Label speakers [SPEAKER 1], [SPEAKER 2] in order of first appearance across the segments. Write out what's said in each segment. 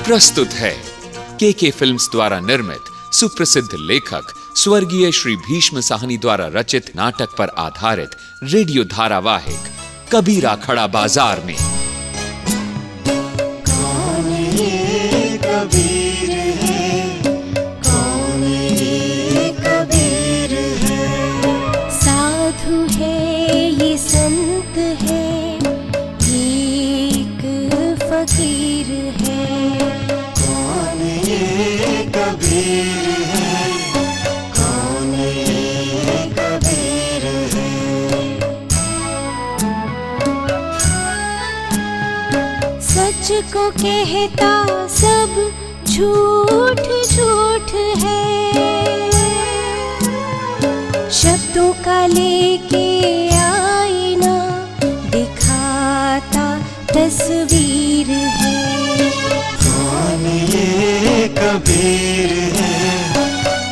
[SPEAKER 1] प्रस्तुत है के फिल्म्स द्वारा निर्मित सुप्रसिद्ध लेखक स्वर्गीय श्री भीष्म साहनी द्वारा रचित नाटक पर आधारित रेडियो धारावाहिक कबीरा खड़ा बाजार में।
[SPEAKER 2] कौन ये कबीर है, कौन ये कबीर है,
[SPEAKER 3] साधु है ये संत है, एक फकीर है।
[SPEAKER 2] कौन ये कबीर है, कौन ये कबीर है।
[SPEAKER 3] सच को कहता सब झूठ झूठ है, शब्दों का लेके आईना दिखाता तस्वीर है।
[SPEAKER 2] कौन ये कबीर है,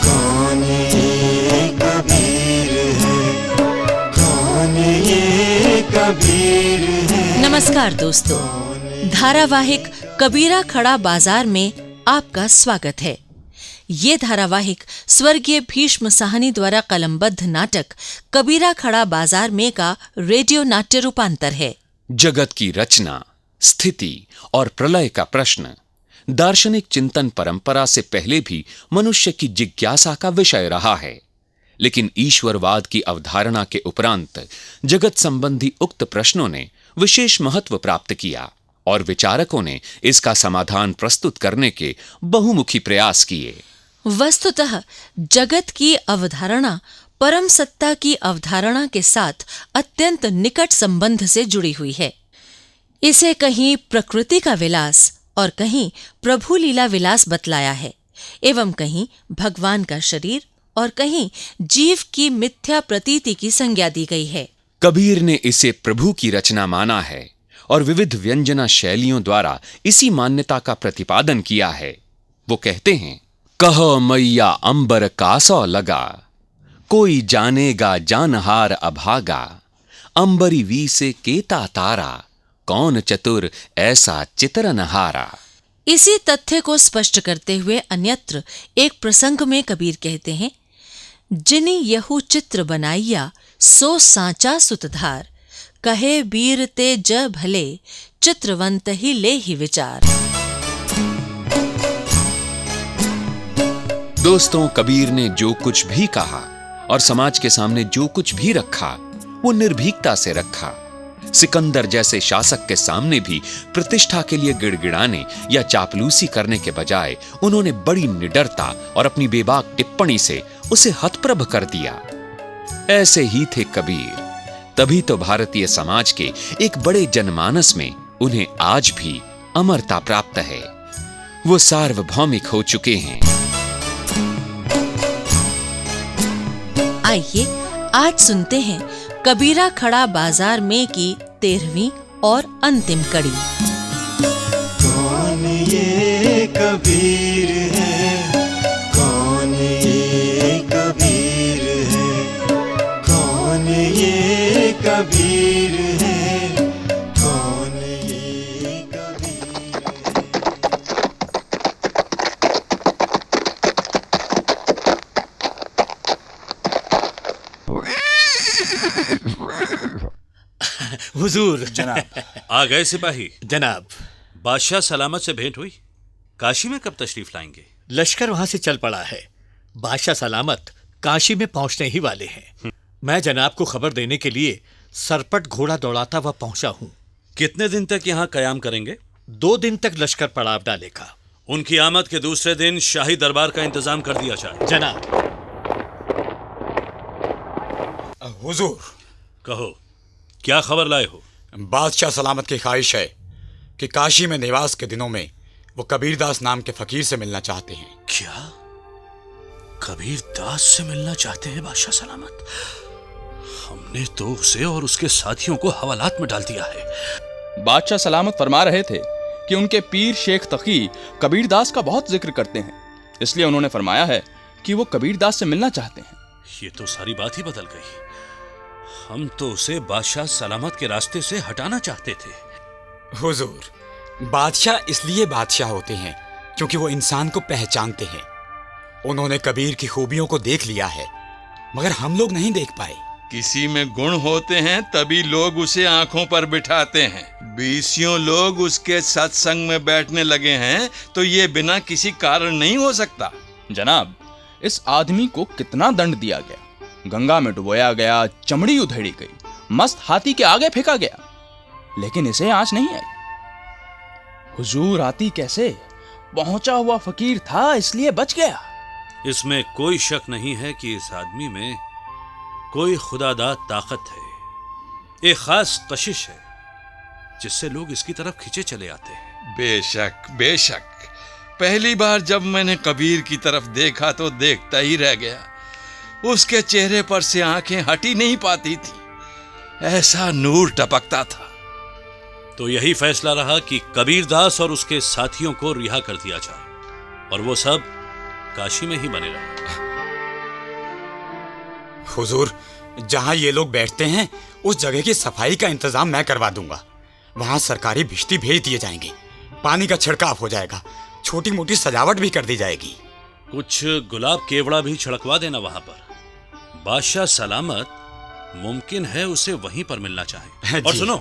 [SPEAKER 2] कौन ये कबीर है, कौन ये कबीर है।
[SPEAKER 4] नमस्कार दोस्तों, धारावाहिक कबीरा खड़ा बाजार में आपका स्वागत है। ये धारावाहिक स्वर्गीय भीष्म साहनी द्वारा कलमबद्ध नाटक कबीरा खड़ा बाजार में का रेडियो नाट्य रूपांतर है।
[SPEAKER 1] जगत की रचना, स्थिति और प्रलय का प्रश्न दार्शनिक चिंतन परंपरा से पहले भी मनुष्य की जिज्ञासा का विषय रहा है, लेकिन ईश्वरवाद की अवधारणा के उपरांत जगत संबंधी उक्त प्रश्नों ने विशेष महत्व प्राप्त किया और विचारकों ने इसका समाधान प्रस्तुत करने के बहुमुखी प्रयास किए।
[SPEAKER 4] वस्तुतः जगत की अवधारणा परम सत्ता की अवधारणा के साथ अत्यंत निकट संबंध से जुड़ी हुई है। इसे कहीं प्रकृति का विलास और कहीं प्रभु लीला विलास बतलाया है, एवं कहीं भगवान का शरीर और कहीं जीव की मिथ्या प्रतीति की संज्ञा दी गई है।
[SPEAKER 1] कबीर ने इसे प्रभु की रचना माना है और विविध व्यंजना शैलियों द्वारा इसी मान्यता का प्रतिपादन किया है। वो कहते हैं, कह मैया अंबर कासौ लगा, कोई जानेगा जानहार अभागा, अंबरी वी से केता तारा, कौन चतुर ऐसा चितरनहारा।
[SPEAKER 4] इसी तथ्य को स्पष्ट करते हुए अन्यत्र एक प्रसंग में कबीर कहते हैं, जिनि यहू चित्र बनाइया सो सांचा सुतधार, कहे बीर ते ज भले, चित्रवंत ही ले ही विचार।
[SPEAKER 1] दोस्तों, कबीर ने जो कुछ भी कहा और समाज के सामने जो कुछ भी रखा वो निर्भीकता से रखा। सिकंदर जैसे शासक के सामने भी प्रतिष्ठा के लिए गिड़गिड़ाने या चापलूसी करने के बजाय उन्होंने बड़ी निडरता और अपनी बेबाक टिप्पणी से उसे हतप्रभ कर दिया। ऐसे ही थे कबीर, तभी तो भारतीय समाज के एक बड़े जनमानस में उन्हें आज भी अमरता प्राप्त है। वो सार्वभौमिक हो चुके हैं।
[SPEAKER 4] आइए आज सुनते हैं कबीरा खड़ा बाजार में की 13वीं और अंतिम कड़ी।
[SPEAKER 2] कौन ये कबीर है, कौन ये कबीर है, कौन ये कबीर है, कौन ये कबीर
[SPEAKER 5] हुजूर।
[SPEAKER 6] जनाब। आ गए सिपाही?
[SPEAKER 5] जनाब।
[SPEAKER 6] बादशाह सलामत से भेंट हुई? काशी में कब तशरीफ लाएंगे?
[SPEAKER 5] लश्कर वहां से चल पड़ा है। बादशाह सलामत काशी में पहुंचने ही वाले हैं। मैं जनाब को खबर देने के लिए सरपट घोड़ा दौड़ाता हुआ पहुंचा हूं।
[SPEAKER 6] कितने दिन तक यहाँ कयाम करेंगे?
[SPEAKER 5] 2 दिन तक लश्कर पड़ाव डालेगा।
[SPEAKER 6] उनकी आमद के दूसरे दिन शाही दरबार का इंतजाम कर दिया जाए।
[SPEAKER 5] जनाब।
[SPEAKER 7] हुजूर,
[SPEAKER 6] कहो, क्या खबर लाए हो?
[SPEAKER 7] बादशाह सलामत की ख्वाहिश है कि काशी में निवास के दिनों में वो कबीरदास नाम के फकीर से मिलना चाहते हैं।
[SPEAKER 6] क्या कबीरदास से मिलना चाहते हैं बादशाह सलामत? हमने तो उसे और उसके साथियों को हवालात में डाल दिया है।
[SPEAKER 8] बादशाह सलामत फरमा रहे थे कि उनके पीर शेख तकी कबीरदास का बहुत जिक्र करते हैं, इसलिए उन्होंने फरमाया है कि वो कबीरदास से मिलना चाहते हैं।
[SPEAKER 6] ये तो सारी बात ही बदल गई। हम तो उसे बादशाह सलामत के रास्ते से हटाना चाहते थे।
[SPEAKER 7] हुजूर, बादशाह इसलिए बादशाह होते हैं क्योंकि वो इंसान को पहचानते हैं। उन्होंने कबीर की खूबियों को देख लिया है, मगर हम लोग नहीं देख पाए।
[SPEAKER 9] किसी में गुण होते हैं तभी लोग उसे आंखों पर बिठाते हैं। 20 लोग उसके सत्संग में बैठने लगे हैं तो ये बिना किसी कारण नहीं हो सकता।
[SPEAKER 8] जनाब, इस आदमी को कितना दंड दिया गया, गंगा में डुबोया गया, चमड़ी उधेड़ी गई, मस्त हाथी के आगे फेंका गया, लेकिन इसे आंच नहीं आई। हुजूर आती कैसे? पहुंचा हुआ फकीर था इसलिए बच गया।
[SPEAKER 6] इसमें कोई शक नहीं है कि इस आदमी में कोई खुदादाद ताकत है, एक खास कशिश है जिससे लोग इसकी तरफ खींचे चले आते हैं।
[SPEAKER 9] बेशक बेशक, पहली बार जब मैंने कबीर की तरफ देखा तो देखता ही रह गया। उसके चेहरे पर से आंखें हटी नहीं पाती थी, ऐसा नूर टपकता था।
[SPEAKER 6] तो यही फैसला रहा कि कबीरदास और उसके साथियों को रिहा कर दिया जाए और वो सब काशी में ही बने रहे।
[SPEAKER 7] हुजूर, जहां ये लोग बैठते हैं उस जगह की सफाई का इंतजाम मैं करवा दूंगा। वहां सरकारी भिश्ती भेज दिए जाएंगे, पानी का छिड़काव हो जाएगा, छोटी मोटी सजावट भी कर दी जाएगी।
[SPEAKER 6] कुछ गुलाब केवड़ा भी छिड़कवा देना वहां पर। बादशाह सलामत मुमकिन है उसे वहीं पर मिलना चाहे। और सुनो,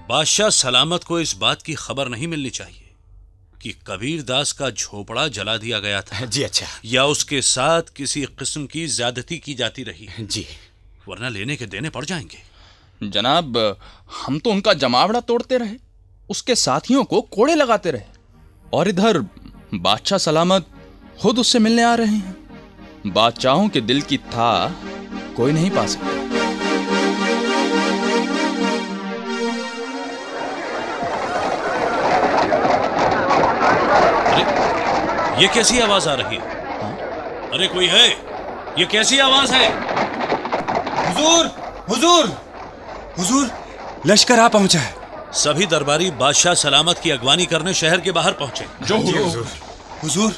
[SPEAKER 6] बादशाह सलामत को इस बात की खबर नहीं मिलनी चाहिए कि कबीरदास का झोपड़ा जला दिया गया था।
[SPEAKER 7] जी अच्छा।
[SPEAKER 6] या उसके साथ किसी किस्म की ज्यादती की जाती रही।
[SPEAKER 7] जी,
[SPEAKER 6] वरना लेने के देने पड़ जाएंगे।
[SPEAKER 8] जनाब, हम तो उनका जमावड़ा तोड़ते रहे, उसके साथियों को कोड़े लगाते रहे, और इधर बादशाह सलामत खुद उससे मिलने आ रहे हैं। बादशाहों के दिल की था कोई नहीं पा सकता।
[SPEAKER 6] ये कैसी आवाज आ रही है? अरे कोई है? ये कैसी आवाज है?
[SPEAKER 2] हुजूर, हुजूर, हुजूर, लश्कर आ पहुंचा है।
[SPEAKER 6] सभी दरबारी बादशाह सलामत की अगवानी करने शहर के बाहर पहुंचे।
[SPEAKER 7] जो हुजूर।
[SPEAKER 2] हुजूर,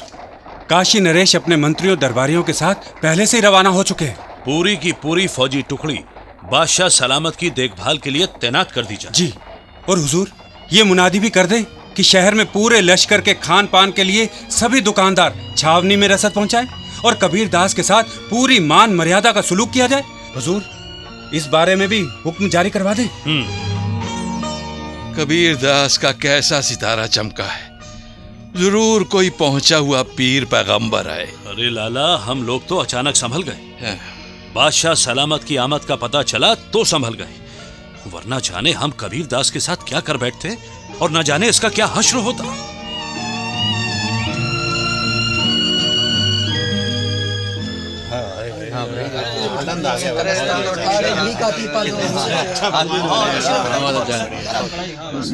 [SPEAKER 2] काशी नरेश अपने मंत्रियों दरबारियों के साथ पहले से ही रवाना हो चुके हैं।
[SPEAKER 6] पूरी की पूरी फौजी टुकड़ी बादशाह सलामत की देखभाल के लिए तैनात कर दी जाए।
[SPEAKER 2] जी, और हुजूर, ये मुनादी भी कर दें कि शहर में पूरे लश्कर के खान पान के लिए सभी दुकानदार छावनी में रसद पहुंचाएं और कबीरदास के साथ पूरी मान मर्यादा का सुलूक किया जाए। हुजूर, इस बारे में भी हुक्म जारी करवा दें।
[SPEAKER 9] कबीरदास का कैसा सितारा चमका है, जरूर कोई पहुंचा हुआ पीर पैगंबर है।
[SPEAKER 6] अरे लाला, हम लोग तो अचानक संभल गए। बादशाह सलामत की आमद का पता चला तो संभल गए, वरना जाने हम कबीरदास के साथ क्या कर बैठते और न जाने इसका क्या हश्र होता।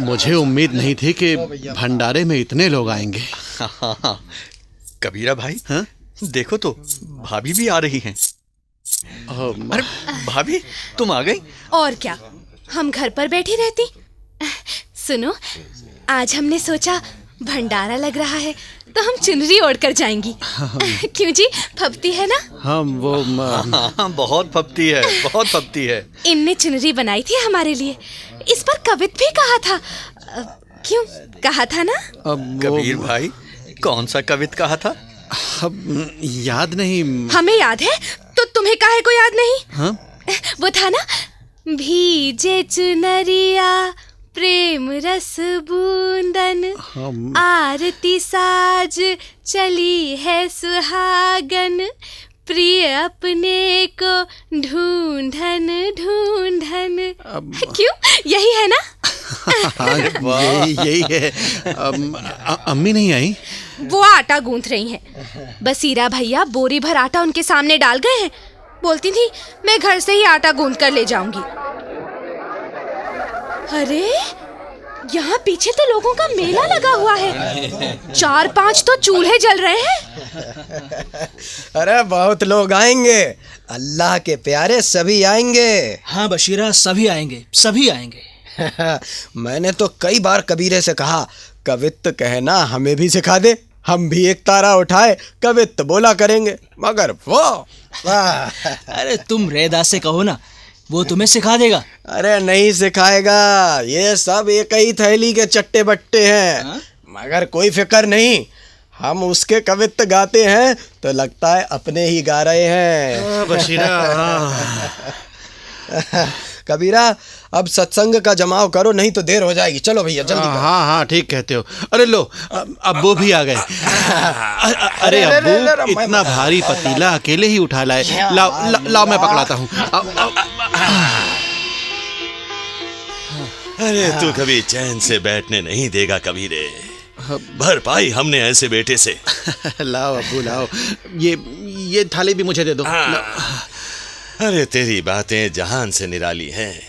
[SPEAKER 10] मुझे उम्मीद नहीं थी कि भंडारे में इतने लोग आएंगे।
[SPEAKER 11] कबीरा भाई, हाँ? देखो तो भाभी भी आ रही हैं। अरे भाभी, तुम आ गई?
[SPEAKER 3] और क्या, हम घर पर बैठी रहती। सुनो, आज हमने सोचा भंडारा लग रहा है तो हम चुनरी ओढ़ कर जाएंगी। क्यों जी, फबती है ना?
[SPEAKER 10] हम वो
[SPEAKER 11] हाँ, बहुत फबती है, बहुत फबती है।
[SPEAKER 3] इनने चुनरी बनाई थी हमारे लिए, इस पर कवित भी कहा था। क्यों कहा था ना?
[SPEAKER 11] कबीर भाई, कौन सा कवित कहा था?
[SPEAKER 10] याद नहीं।
[SPEAKER 3] हमें याद है तो तुम्हें काहे को याद नहीं?
[SPEAKER 10] हाँ?
[SPEAKER 3] वो था ना, भीजे चुनरिया प्रेम रस बूंदन, आरती साज चली है सुहागन, प्रिय अपने को ढूंढन ढूंढन। क्यों, यही है ना?
[SPEAKER 10] यही है। अम्मी नहीं आई?
[SPEAKER 3] वो आटा गूंथ रही हैं। बसीरा भैया बोरी भर आटा उनके सामने डाल गए हैं। बोलती थी मैं घर से ही आटा गूंथ कर ले जाऊंगी। अरे यहाँ पीछे तो लोगों का मेला लगा हुआ है। 4-5 तो चूल्हे जल रहे हैं।
[SPEAKER 12] अरे बहुत लोग आएंगे, अल्लाह के प्यारे सभी आएंगे।
[SPEAKER 13] हाँ बशीरा, सभी आएंगे, सभी आएंगे।
[SPEAKER 12] मैंने तो कई बार कबीरे से कहा, कवित्त कहना हमें भी सिखा दे, हम भी एक तारा उठाए कवित्त बोला करेंगे, मगर वो
[SPEAKER 13] अरे तुम रेदास से कहो ना, वो तुम्हें सिखा देगा।
[SPEAKER 12] अरे नहीं सिखाएगा, ये सब एक ही थैली के चट्टे बट्टे हैं। मगर कोई फिक्र नहीं, हम उसके कवित्व गाते हैं तो लगता है अपने ही गा रहे हैं।
[SPEAKER 10] बशीरा।
[SPEAKER 12] कबीरा, अब सत्संग का जमाव करो, नहीं तो देर हो जाएगी। चलो भैया जल्दी करो।
[SPEAKER 10] हाँ हाँ ठीक कहते हो। अरे लो, अब्बू भी आ गए। अरे अब्बू, इतना भारी पतीला अकेले ही उठा लाए। लाओ मैं पकड़ाता हूँ।
[SPEAKER 14] अरे तू कभी चैन से बैठने नहीं देगा कबीरे। भरपाई हमने ऐसे बेटे से।
[SPEAKER 10] लाओ अब्बू लाओ, ये थाली भी मुझे दे दो।
[SPEAKER 14] अरे तेरी बातें जहान से निराली हैं।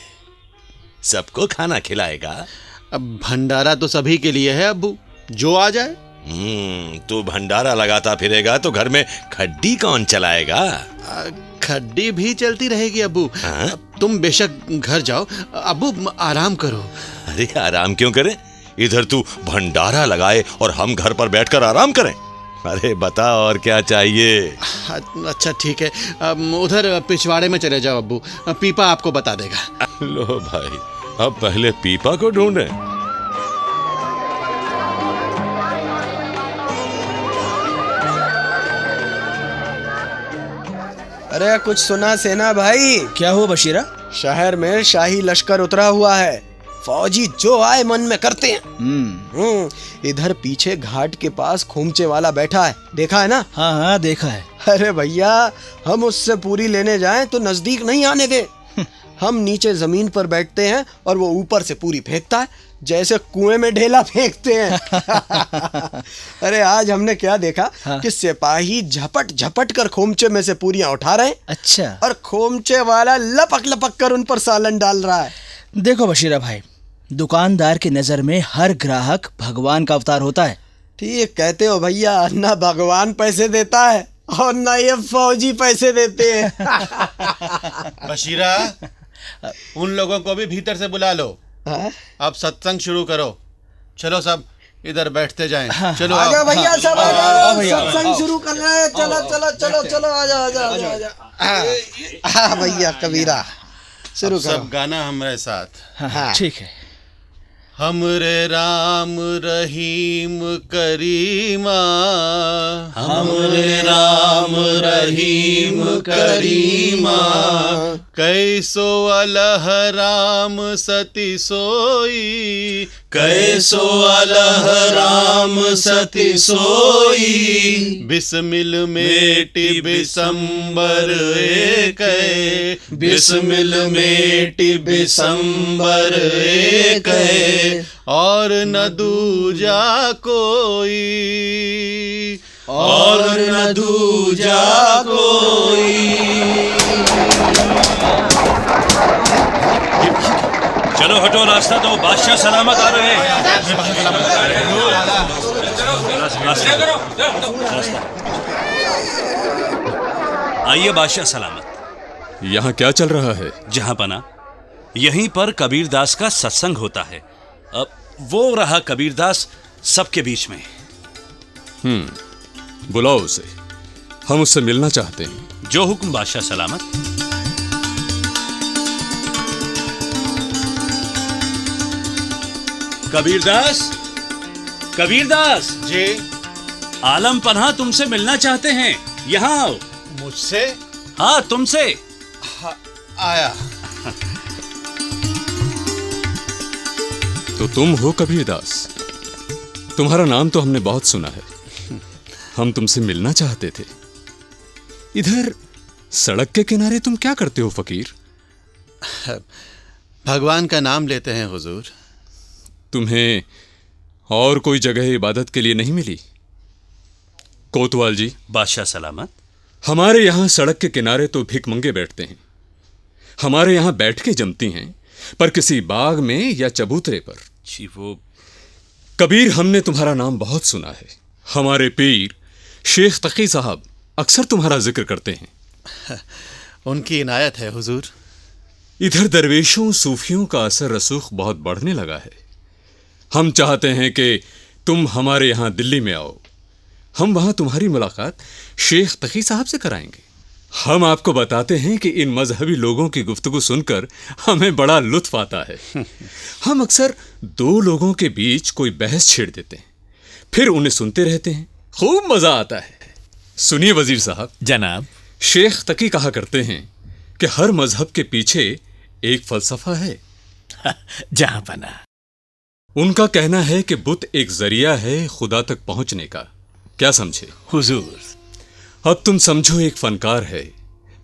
[SPEAKER 14] सबको खाना खिलाएगा।
[SPEAKER 10] अब भंडारा तो सभी के लिए है अब्बू, जो आ जाए।
[SPEAKER 14] तू भंडारा लगाता फिरेगा तो घर में खड्डी कौन चलाएगा?
[SPEAKER 10] खड्डी भी चलती रहेगी अब्बू। तुम बेशक घर जाओ, अब्बू आराम करो।
[SPEAKER 14] अरे आराम क्यों करें? इधर तू भंडारा लगाए और हम घर पर बैठकर आराम करें? अरे बता और क्या चाहिए?
[SPEAKER 10] अच्छा ठीक है, उधर पिछवाड़े में चले जाओ अब्बू, पीपा आपको बता देगा।
[SPEAKER 14] लो भाई, अब पहले पीपा को ढूंढे।
[SPEAKER 12] अरे कुछ सुना सेना भाई?
[SPEAKER 13] क्या हुआ बशीरा?
[SPEAKER 12] शहर में शाही लश्कर उतरा हुआ है। फौजी जो आए मन में करते हैं। इधर पीछे घाट के पास खोमचे वाला बैठा है, देखा है ना?
[SPEAKER 13] हाँ हाँ देखा है।
[SPEAKER 12] अरे भैया, हम उससे पूरी लेने जाएं तो नजदीक नहीं आने दे। हम नीचे जमीन पर बैठते हैं और वो ऊपर से पूरी फेंकता है, जैसे कुएं में ढेला फेंकते हैं। अरे आज हमने क्या देखा कि सिपाही झपट झपट कर खोमचे में से पूरियां उठा रहे हैं।
[SPEAKER 13] अच्छा।
[SPEAKER 12] और खोमचे वाला लपक लपक कर उन पर सालन डाल रहा है।
[SPEAKER 13] देखो बशीरा भाई, दुकानदार की नजर में हर ग्राहक भगवान का अवतार होता है।
[SPEAKER 12] ठीक कहते हो भैया, ना भगवान पैसे देता है और ना ये फौजी पैसे देते हैं।
[SPEAKER 10] बशीरा, उन लोगों को भी भीतर से बुला लो। अब सत्संग शुरू करो। चलो सब इधर बैठते जाएं। चलो
[SPEAKER 12] आ जाओ भैया, सब आ जाओ, सत्संग शुरू कर रहे हैं। चलो चलो चलो चलो, आ जाओ आ जाओ आ जाओ। हाँ भैया कबीरा, शुरू करो।
[SPEAKER 10] सब गाना हमारे साथ।
[SPEAKER 13] हाँ ठीक है।
[SPEAKER 10] हमरे राम रहीम करीमा,
[SPEAKER 9] हमरे राम रहीम करीमा,
[SPEAKER 10] कैसो अलह राम सती सोई,
[SPEAKER 9] कैसो अलह राम सती सोई,
[SPEAKER 10] बिस्मिल मेटी बिसंबर एक,
[SPEAKER 9] बिस्मिल मेटी बिसंबर एक,
[SPEAKER 10] और न दूजा कोई,
[SPEAKER 9] और न दूजा कोई। चलो हटो, रास्ता दो, बादशाह सलामत आ रहे हैं। आइए बादशाह सलामत।
[SPEAKER 2] यहाँ क्या चल रहा है?
[SPEAKER 6] जहां पना, यहीं पर कबीरदास का सत्संग होता है। अब वो रहा कबीरदास सबके बीच में।
[SPEAKER 2] बुलाओ उसे, हम उससे मिलना चाहते हैं।
[SPEAKER 6] जो हुक्म बादशाह सलामत। कबीरदास, कबीरदास
[SPEAKER 10] जी।
[SPEAKER 6] आलम पन्हा तुमसे मिलना चाहते हैं, यहाँ आओ।
[SPEAKER 10] मुझसे?
[SPEAKER 6] हाँ तुमसे।
[SPEAKER 10] आया।
[SPEAKER 2] तो तुम हो कबीरदास? तुम्हारा नाम तो हमने बहुत सुना है। हम तुमसे मिलना चाहते थे। इधर सड़क के किनारे तुम क्या करते हो फकीर?
[SPEAKER 10] भगवान का नाम लेते हैं हुजूर।
[SPEAKER 2] तुम्हें और कोई जगह इबादत के लिए नहीं मिली? कोतवाल जी।
[SPEAKER 6] बादशाह सलामत।
[SPEAKER 2] हमारे यहां सड़क के किनारे तो भिखमंगे बैठते हैं, हमारे यहां बैठ के जमती हैं, पर किसी बाग में या चबूतरे पर।
[SPEAKER 6] जी वो
[SPEAKER 2] कबीर, हमने तुम्हारा नाम बहुत सुना है। हमारे पीर शेख तकी साहब अक्सर तुम्हारा जिक्र करते हैं।
[SPEAKER 10] उनकी इनायत है हुजूर।
[SPEAKER 2] इधर दरवेशों सूफियों का असर रसूख बहुत बढ़ने लगा है। हम चाहते हैं कि तुम हमारे यहां दिल्ली में आओ। हम वहां तुम्हारी मुलाकात शेख तकी साहब से कराएंगे।
[SPEAKER 15] हम आपको बताते हैं कि इन मजहबी लोगों की गुफ्तगू सुनकर हमें बड़ा लुत्फ आता है। हम अक्सर दो लोगों के बीच कोई बहस छेड़ देते हैं, फिर उन्हें सुनते रहते हैं, खूब मजा आता है। सुनिए वजीर साहब।
[SPEAKER 5] जनाब।
[SPEAKER 15] शेख तकी कहा करते हैं कि हर मजहब के पीछे एक फलसफा है।
[SPEAKER 5] जहां बना।
[SPEAKER 15] उनका कहना है कि बुत एक जरिया है खुदा तक पहुंचने का। क्या समझे
[SPEAKER 5] हुजूर?
[SPEAKER 15] अब तुम समझो, एक फनकार है,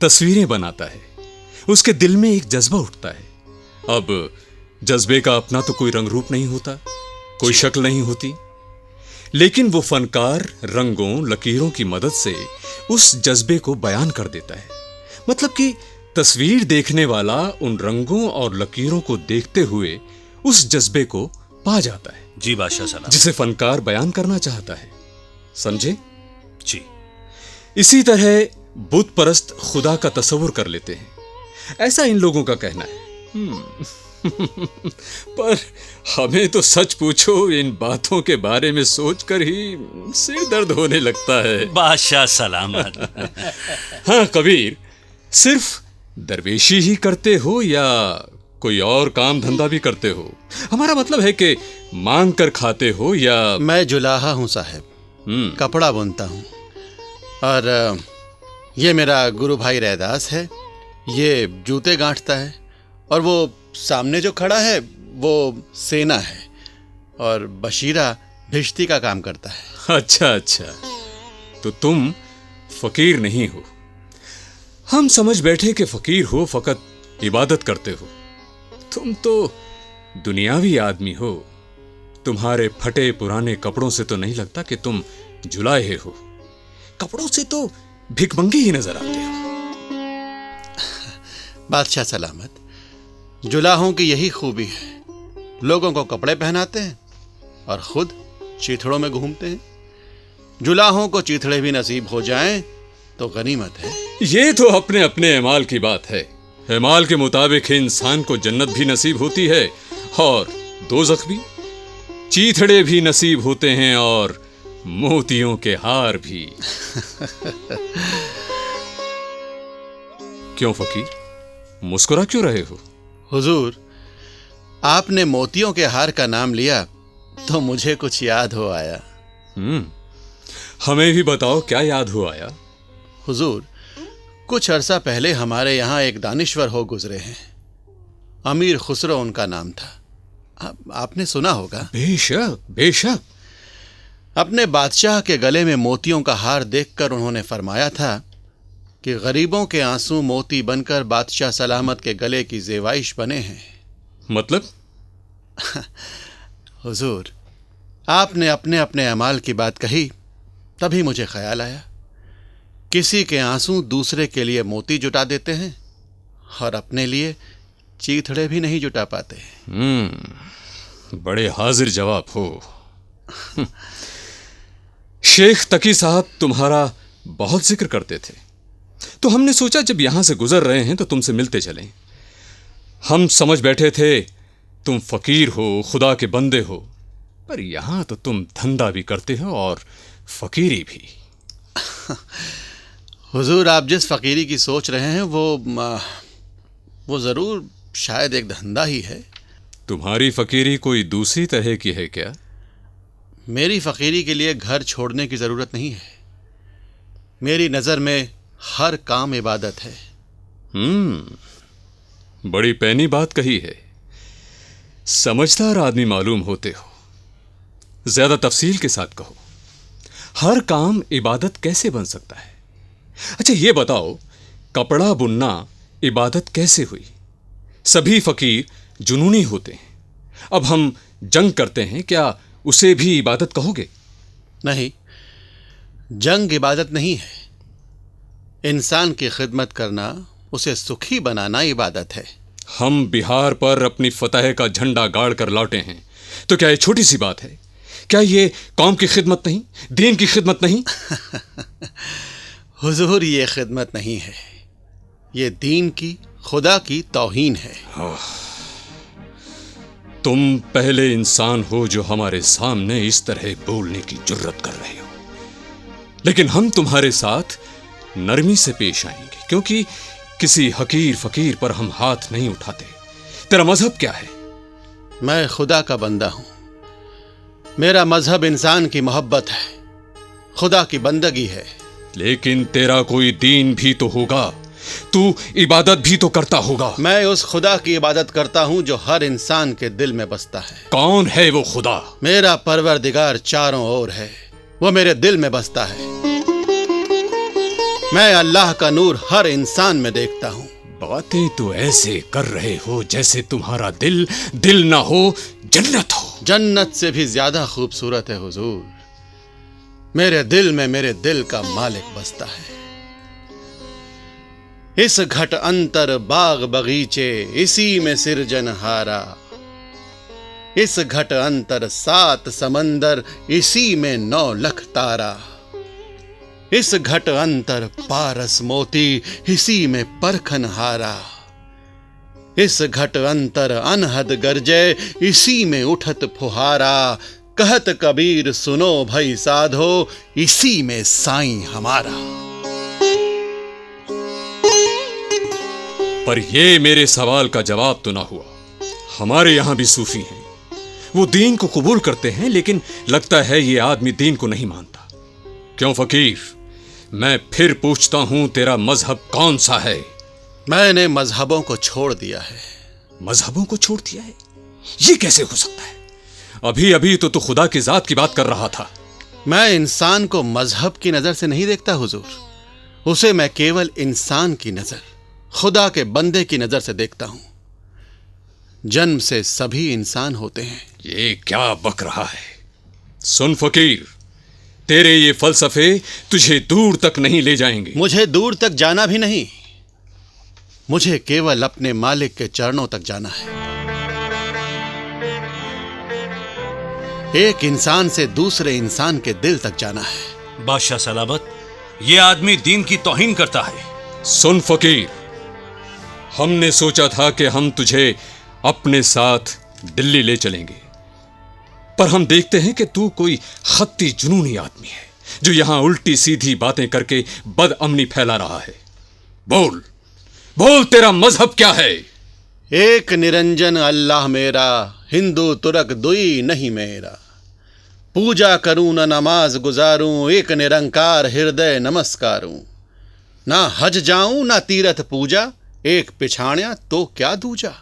[SPEAKER 15] तस्वीरें बनाता है, उसके दिल में एक जज्बा उठता है। अब जज्बे का अपना तो कोई रंग रूप नहीं होता, कोई शक्ल नहीं होती, लेकिन वो फनकार रंगों लकीरों की मदद से उस जज्बे को बयान कर देता है। मतलब कि तस्वीर देखने वाला उन रंगों और लकीरों को देखते हुए उस जज्बे को पा जाता है।
[SPEAKER 6] जी बादशाह सलाम।
[SPEAKER 15] जिसे फनकार बयान करना चाहता है। समझे?
[SPEAKER 6] जी।
[SPEAKER 15] इसी तरह बुत परस्त खुदा का तस्वुर कर लेते हैं, ऐसा इन लोगों का कहना है। पर हमें तो सच पूछो, इन बातों के बारे में सोचकर ही सिर दर्द होने लगता है।
[SPEAKER 6] बादशाह सलामत।
[SPEAKER 15] हाँ कबीर, सिर्फ दरवेशी ही करते हो या कोई और काम धंधा भी करते हो? हमारा मतलब है कि मांग कर खाते हो या?
[SPEAKER 10] मैं जुलाहा हूँ साहब, कपड़ा बुनता हूँ। और ये मेरा गुरु भाई रैदास है, ये जूते गांठता है। और वो सामने जो खड़ा है वो सेना है, और बशीरा भिश्ती का काम करता है।
[SPEAKER 15] अच्छा अच्छा, तो तुम फकीर नहीं हो। हम समझ बैठे कि फकीर हो, फकत इबादत करते हो। तुम तो दुनियावी आदमी हो। तुम्हारे फटे पुराने कपड़ों से तो नहीं लगता कि तुम जुलाहे हो। कपड़ों से तो भिखमंगी ही नजर आते हो।
[SPEAKER 10] बादशाह सलामत, जुलाहों की यही खूबी है, लोगों को कपड़े पहनाते हैं और खुद चीथड़ों में घूमते हैं। जुलाहों को चीथड़े भी नसीब हो जाएं तो गनीमत है।
[SPEAKER 15] ये तो अपने अपने एमाल की बात है। एमाल के मुताबिक इंसान को जन्नत भी नसीब होती है और दोज़ख भी। चीथड़े भी नसीब होते हैं और मोतियों के हार भी। क्यों फकीर, मुस्कुरा क्यों रहे हो?
[SPEAKER 10] हुजूर, आपने मोतियों के हार का नाम लिया तो मुझे कुछ याद हो आया।
[SPEAKER 15] हमें भी बताओ, क्या याद हो आया?
[SPEAKER 10] हुजूर, कुछ अरसा पहले हमारे यहाँ एक दानिश्वर हो गुजरे हैं, अमीर खुसरो उनका नाम था। आपने सुना होगा।
[SPEAKER 15] बेशक बेशक।
[SPEAKER 10] अपने बादशाह के गले में मोतियों का हार देखकर उन्होंने फरमाया था कि गरीबों के आंसू मोती बनकर बादशाह सलामत के गले की जेवाइश बने हैं।
[SPEAKER 15] मतलब?
[SPEAKER 10] हुजूर, आपने अपने अपने अमाल की बात कही, तभी मुझे ख्याल आया, किसी के आंसू दूसरे के लिए मोती जुटा देते हैं और अपने लिए चीथड़े भी नहीं जुटा पाते।
[SPEAKER 15] बड़े हाजिर जवाब हो। शेख तकी साहब तुम्हारा बहुत जिक्र करते थे, तो हमने सोचा जब यहां से गुजर रहे हैं तो तुमसे मिलते चलें। हम समझ बैठे थे तुम फकीर हो, खुदा के बंदे हो, पर यहां तो तुम धंधा भी करते हो और फकीरी भी।
[SPEAKER 10] हुजूर, आप जिस फकीरी की सोच रहे हैं वो जरूर शायद एक धंधा ही है।
[SPEAKER 15] तुम्हारी फकीरी कोई दूसरी तरह की है क्या?
[SPEAKER 10] मेरी फकीरी के लिए घर छोड़ने की जरूरत नहीं है। मेरी नजर में हर काम इबादत है।
[SPEAKER 15] बड़ी पैनी बात कही है। समझदार आदमी मालूम होते हो। ज्यादा तफसील के साथ कहो, हर काम इबादत कैसे बन सकता है? अच्छा ये बताओ, कपड़ा बुनना इबादत कैसे हुई? सभी फकीर जुनूनी होते हैं। अब हम जंग करते हैं, क्या उसे भी इबादत कहोगे?
[SPEAKER 10] नहीं, जंग इबादत नहीं है। इंसान की खिदमत करना, उसे सुखी बनाना इबादत है।
[SPEAKER 15] हम बिहार पर अपनी फतह का झंडा गाड़ कर लौटे हैं, तो क्या ये छोटी सी बात है? क्या ये कौम की खिदमत नहीं, दीन की खिदमत नहीं?
[SPEAKER 10] हुजूर, ये खिदमत नहीं है, ये दीन की, खुदा की तौहीन है।
[SPEAKER 15] तुम पहले इंसान हो जो हमारे सामने इस तरह बोलने की जुर्रत कर रहे हो, लेकिन हम तुम्हारे साथ नरमी से पेश आएंगे, क्योंकि किसी हकीर फकीर पर हम हाथ नहीं उठाते। तेरा मजहब क्या है?
[SPEAKER 10] मैं खुदा का बंदा हूं। मेरा मजहब इंसान की मोहब्बत है, खुदा की बंदगी है।
[SPEAKER 15] लेकिन तेरा कोई दीन भी तो होगा, तू इबादत भी तो करता होगा।
[SPEAKER 10] मैं उस खुदा की इबादत करता हूं जो हर इंसान के दिल में बसता है।
[SPEAKER 15] कौन है वो खुदा?
[SPEAKER 10] मेरा परवरदिगार चारों ओर है, वो मेरे दिल में बसता है। मैं अल्लाह का नूर हर इंसान में देखता हूं।
[SPEAKER 15] बातें तो ऐसे कर रहे हो जैसे तुम्हारा दिल ना हो जन्नत हो।
[SPEAKER 10] जन्नत से भी ज्यादा खूबसूरत है हुजूर। मेरे दिल में मेरे दिल का मालिक बसता है। इस घट अंतर बाग बगीचे इसी में सिरजनहारा, इस घट अंतर 7 समंदर इसी में 9 लाख तारा, इस घट अंतर पारस मोती इसी में परखनहारा, इस घट अंतर अनहद गरजे इसी में उठत फुहारा। कहत कबीर सुनो भई साधो इसी में साईं हमारा।
[SPEAKER 15] पर ये मेरे सवाल का जवाब तो ना हुआ। हमारे यहां भी सूफी हैं, वो दीन को कबूल करते हैं, लेकिन लगता है ये आदमी दीन को नहीं मानता। क्यों फकीर, मैं फिर पूछता हूं, तेरा मजहब कौन सा है?
[SPEAKER 10] मैंने मजहबों को छोड़ दिया है।
[SPEAKER 15] मजहबों को छोड़ दिया है? ये कैसे हो सकता है? अभी अभी तो तू खुदा की जात की बात कर रहा था।
[SPEAKER 10] मैं इंसान को मजहब की नजर से नहीं देखता हुजूर, उसे मैं केवल इंसान की नजर, खुदा के बंदे की नजर से देखता हूं। जन्म से सभी इंसान होते हैं।
[SPEAKER 15] ये क्या बक रहा है? सुन फकीर, तेरे ये फलसफे तुझे दूर तक नहीं ले जाएंगे।
[SPEAKER 10] मुझे दूर तक जाना भी नहीं, मुझे केवल अपने मालिक के चरणों तक जाना है। एक इंसान से दूसरे इंसान के दिल तक जाना है।
[SPEAKER 6] बादशाह सलामत, ये आदमी दीन की तौहीन करता है।
[SPEAKER 15] सुन फकीर, हमने सोचा था कि हम तुझे अपने साथ दिल्ली ले चलेंगे, पर हम देखते हैं कि तू कोई खत्ती जुनूनी आदमी है जो यहां उल्टी सीधी बातें करके बदअमनी फैला रहा है। बोल बोल, तेरा मजहब क्या है?
[SPEAKER 10] एक निरंजन अल्लाह मेरा, हिंदू तुरक दुई नहीं मेरा। पूजा करूं न नमाज गुजारूं, एक निरंकार हृदय नमस्कारूं। ना हज जाऊं ना तीरथ पूजा, एक पिछाण्या तो क्या दूजा।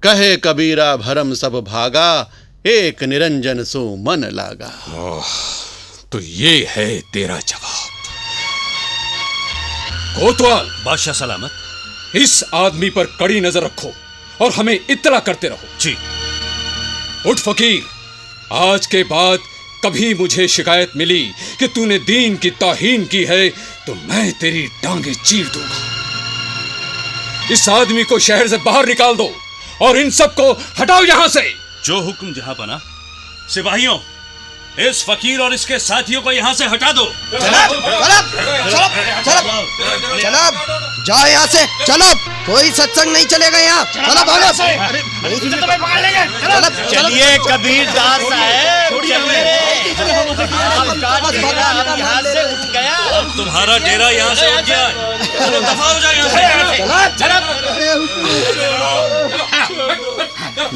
[SPEAKER 10] कहे कबीरा भरम सब भागा, एक निरंजन सो मन लागा।
[SPEAKER 15] तो ये है तेरा जवाब। कोतवाल,
[SPEAKER 6] बादशाह सलामत,
[SPEAKER 15] इस आदमी पर कड़ी नजर रखो और हमें इत्तला करते रहो।
[SPEAKER 6] जी।
[SPEAKER 15] उठ फकीर, आज के बाद कभी मुझे शिकायत मिली कि तूने दीन की तौहीन की है तो मैं तेरी टांगे चीर दूंगा। इस आदमी को शहर से बाहर निकाल दो और इन सबको हटाओ यहां से।
[SPEAKER 6] जो हुक्म जहां पना। सिपाहियों, इस फकीर और इसके साथियों को यहां से हटा दो।
[SPEAKER 12] चलो जाओ यहाँ से, चलो, कोई सत्संग नहीं चलेगा यहाँ। चलो भागो।
[SPEAKER 11] चलिए कबीर दास साहब, यहाँ से उठ गया।
[SPEAKER 6] अब तुम्हारा डेरा यहाँ से उठ गया। चलो दफा हो जाओ यहाँ से।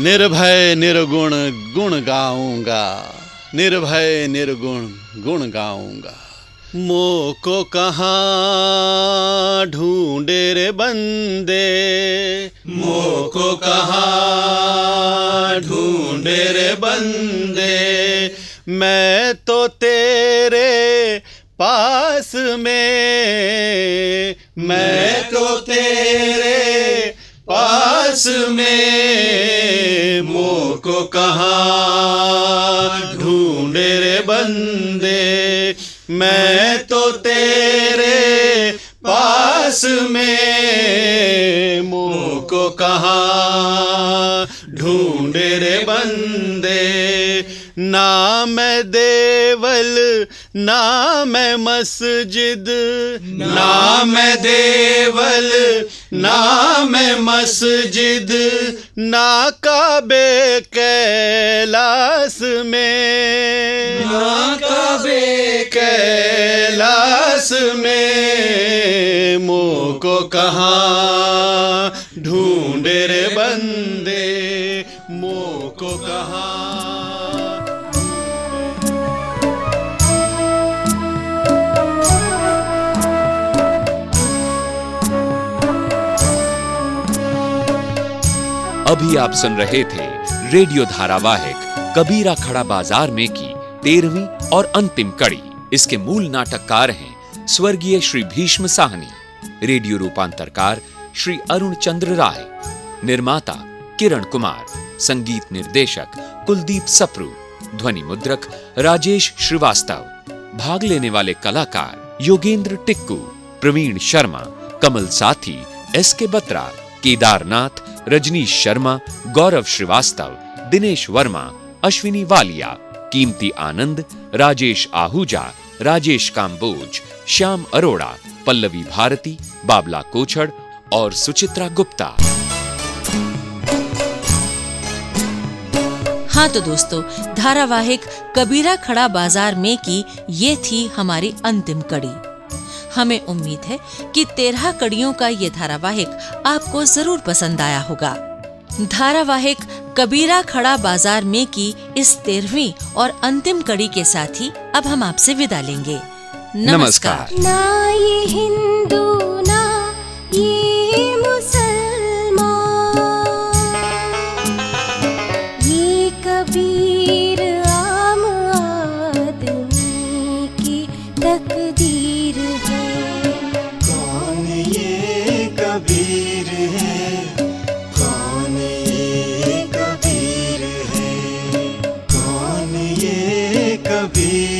[SPEAKER 10] निर्भय निर्गुण गुण गाऊंगा, निर्भय निर्गुण गुण गाऊंगा। मोको कहाँ ढूंढे रे बंदे, मोको कहाँ ढूंढे रे बंदे। मैं तो तेरे पास में, मैं तो तेरे पास में। मोको कहाँ ढूंढे रे बंदे, मैं तो तेरे पास में। मोको कहाँ ढूंढे रे बंदे। ना मैं देवल ना मैं मस्जिद, ना मैं देवल ना मैं मस्जिद, नाकाबे कैलाश में, नाकाबे कैलाश में, मोह को कहाँ ढूंढे रे बंदे, मोह को कहाँ।
[SPEAKER 1] अभी आप सुन रहे थे रेडियो धारावाहिक कबीरा खड़ा बाजार में की 13वीं और अंतिम कड़ी। इसके मूल नाटककार हैं स्वर्गीय श्री भीष्म साहनी, रेडियो रूपांतरकार श्री अरुण चंद्र राय, निर्माता किरण कुमार, संगीत निर्देशक कुलदीप सप्रू, ध्वनि मुद्रक राजेश श्रीवास्तव। भाग लेने वाले कलाकार योगेंद्र टिक्कू, प्रवीण शर्मा, कमल साथी, एस.के. बत्रा, केदारनाथ, रजनीश शर्मा, गौरव श्रीवास्तव, दिनेश वर्मा, अश्विनी वालिया, कीमती आनंद, राजेश आहूजा, राजेश काम्बोज, श्याम अरोड़ा, पल्लवी भारती, बाबला कोछड़ और सुचित्रा गुप्ता।
[SPEAKER 4] हाँ तो दोस्तों, धारावाहिक कबीरा खड़ा बाजार में की ये थी हमारी अंतिम कड़ी। हमें उम्मीद है कि 13 कड़ियों का ये धारावाहिक आपको जरूर पसंद आया होगा। धारावाहिक कबीरा खड़ा बाजार में की इस 13वीं और अंतिम कड़ी के साथ ही अब हम आपसे विदा लेंगे। नमस्कार।
[SPEAKER 16] ना ये हिंदू ना ये मुसलमान, ये कबीर आम आदमी की तकदीर है।
[SPEAKER 17] कौन ये कबीर है, कौन ये कबीर है, कौन ये कबीर